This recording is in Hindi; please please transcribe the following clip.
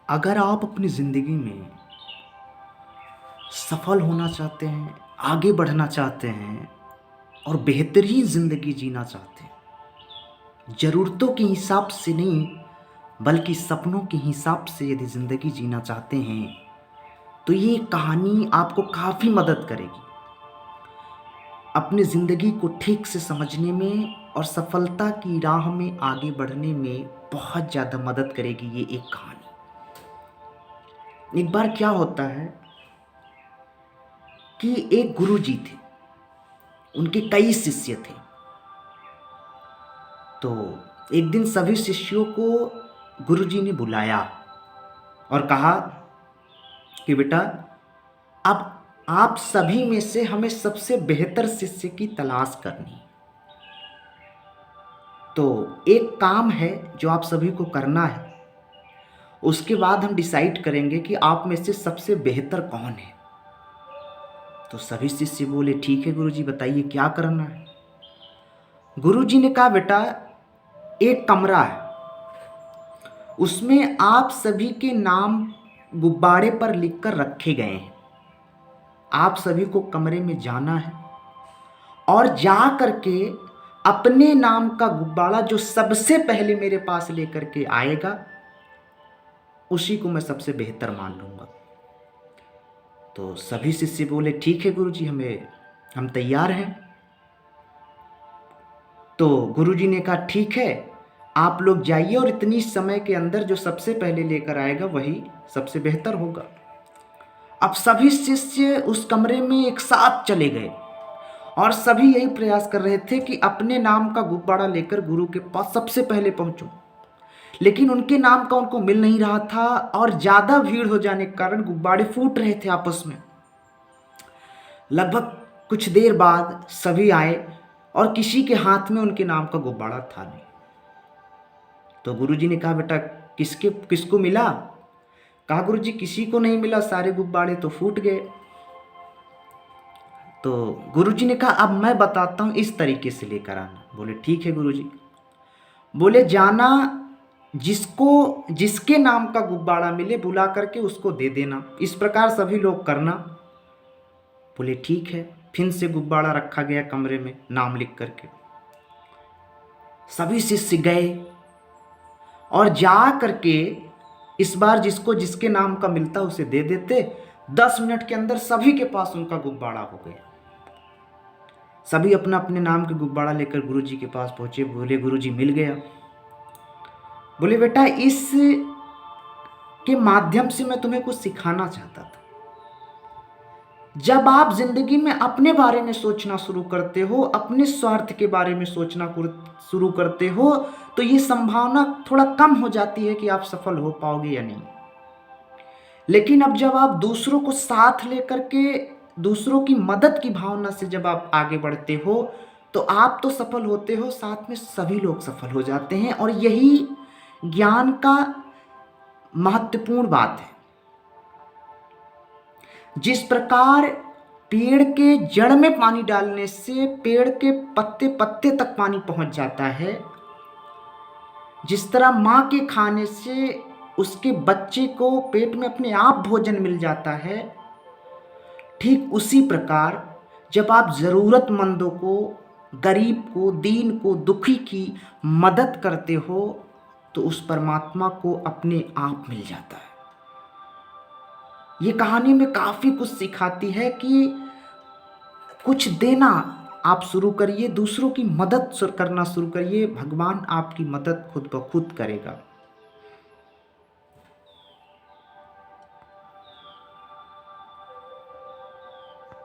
अगर आप अपनी ज़िंदगी में सफल होना चाहते हैं, आगे बढ़ना चाहते हैं और बेहतरीन ज़िंदगी जीना चाहते हैं, ज़रूरतों के हिसाब से नहीं बल्कि सपनों के हिसाब से यदि ज़िंदगी जीना चाहते हैं, तो ये कहानी आपको काफ़ी मदद करेगी। अपनी ज़िंदगी को ठीक से समझने में और सफलता की राह में आगे बढ़ने में बहुत ज़्यादा मदद करेगी ये एक कहानी। एक बार क्या होता है कि एक गुरुजी थे, उनके कई शिष्य थे। तो एक दिन सभी शिष्यों को गुरुजी ने बुलाया और कहा कि बेटा, अब आप सभी में से हमें सबसे बेहतर शिष्य की तलाश करनी है। तो एक काम है जो आप सभी को करना है, उसके बाद हम डिसाइड करेंगे कि आप में से सबसे बेहतर कौन है। तो सभी शिष्य बोले, ठीक है गुरुजी, बताइए क्या करना है। गुरुजी ने कहा, बेटा, एक कमरा है, उसमें आप सभी के नाम गुब्बारे पर लिखकर रखे गए हैं। आप सभी को कमरे में जाना है और जा करके अपने नाम का गुब्बारा जो सबसे पहले मेरे पास लेकर के आएगा, उसी को मैं सबसे बेहतर मान लूंगा। तो सभी शिष्य बोले, ठीक है गुरुजी, हम तैयार हैं। तो गुरुजी ने कहा, ठीक है, आप लोग जाइए और इतनी समय के अंदर जो सबसे पहले लेकर आएगा वही सबसे बेहतर होगा। अब सभी शिष्य उस कमरे में एक साथ चले गए और सभी यही प्रयास कर रहे थे कि अपने नाम का गुब्बारा लेकर गुरु के पास सबसे पहले पहुंचो। लेकिन उनके नाम का उनको मिल नहीं रहा था और ज्यादा भीड़ हो जाने के कारण गुब्बारे फूट रहे थे आपस में। लगभग कुछ देर बाद सभी आए और किसी के हाथ में उनके नाम का गुब्बारा था नहीं। तो गुरुजी ने कहा, बेटा, किसको मिला? कहा, गुरुजी, किसी को नहीं मिला, सारे गुब्बारे तो फूट गए। तो गुरुजी ने कहा, अब मैं बताता हूं, इस तरीके से लेकर आना। बोले, ठीक है गुरुजी। बोले, जाना, जिसके नाम का गुब्बारा मिले बुला करके उसको दे देना, इस प्रकार सभी लोग करना। बोले, ठीक है। फिर से गुब्बारा रखा गया कमरे में, नाम लिख करके। सभी शिष्य गए और जा करके इस बार जिसके नाम का मिलता उसे दे देते। 10 मिनट के अंदर सभी के पास उनका गुब्बारा हो गया। सभी अपना अपने नाम के गुब्बारा लेकर गुरुजी के पास पहुंचे। बोले, गुरुजी, मिल गया। बोले, बेटा, इस के माध्यम से मैं तुम्हें कुछ सिखाना चाहता था। जब आप जिंदगी में अपने बारे में सोचना शुरू करते हो, अपने स्वार्थ के बारे में सोचना शुरू करते हो, तो ये संभावना थोड़ा कम हो जाती है कि आप सफल हो पाओगे या नहीं। लेकिन अब जब आप दूसरों को साथ लेकर के, दूसरों की मदद की भावना से जब आप आगे बढ़ते हो, तो आप तो सफल होते हो, साथ में सभी लोग सफल हो जाते हैं। और यही ज्ञान का महत्वपूर्ण बात है। जिस प्रकार पेड़ के जड़ में पानी डालने से पेड़ के पत्ते पत्ते तक पानी पहुंच जाता है, जिस तरह माँ के खाने से उसके बच्चे को पेट में अपने आप भोजन मिल जाता है, ठीक उसी प्रकार जब आप जरूरतमंदों को, गरीब को, दीन को, दुखी की मदद करते हो, तो उस परमात्मा को अपने आप मिल जाता है। ये कहानी में काफी कुछ सिखाती है कि कुछ देना आप शुरू करिए, दूसरों की मदद करना शुरू करिए, भगवान आपकी मदद खुद ब खुद करेगा।